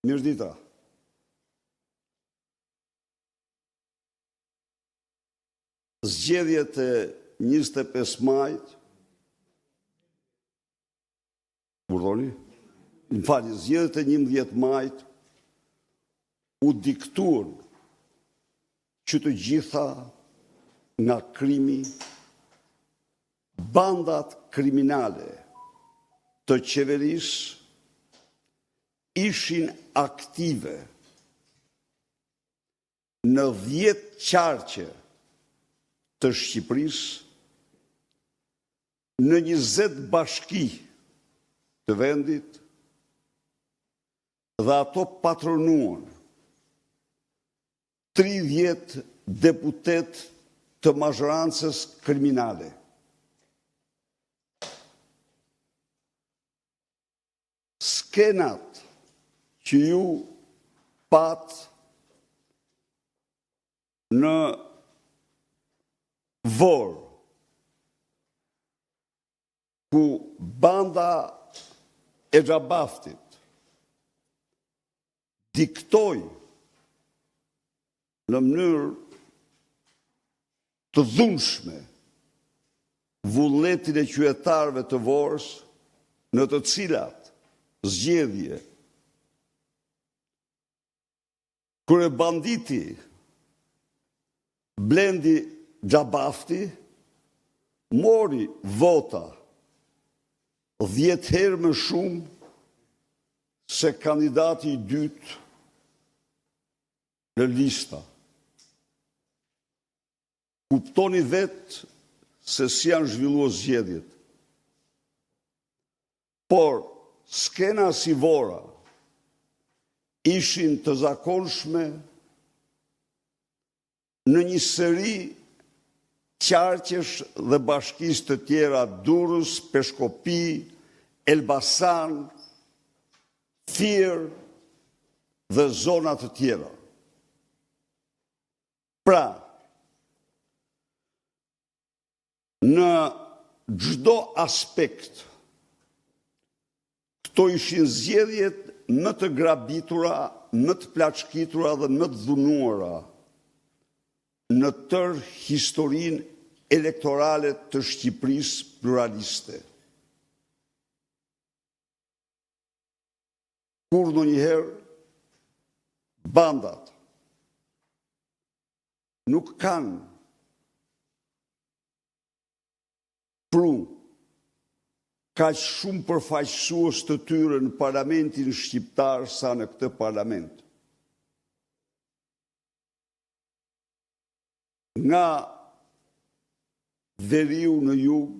Mirëdita. Zgjedhjet e 25 majit, zgjedhjet e 11 majit u diktuan që të gjitha nga krimi, bandat kriminale të qeverisë ishin aktive në 10 qarqe të Shqipërisë, në 20 bashki të vendit, dhe ato patronuan 30 deputet të mazhorancës kriminale. Skenat që ju pat në Vorë, ku banda e Xhabaftit diktoi në mënyrë të dhunshme vullnetin e qytetarëve të Vorës, në të cilat zgjedhje kryebanditi Blendi Xhabafti mori vota 10 herë më shumë se kandidati i dytë në lista. Kuptoni vetë se si janë zhvilluar zgjedhjet. Por skena si Vora ishin të zakonshme në një seri qarqesh dhe bashkisë të tjera: Durrës, Peshkopi, Elbasan, Fier dhe zona të tjera. Pra, në çdo aspekt, këto ishin zgjedhjet më të grabitura, më të plaçkitura dhe më të dhunuara në tërë historinë elektorale të Shqipërisë pluraliste. Kur ndonjëherë bandat nuk kanë pru kaq shumë përfaqësues të tyre në parlamentin shqiptar sa në këtë parlament. Nga veriu në jug,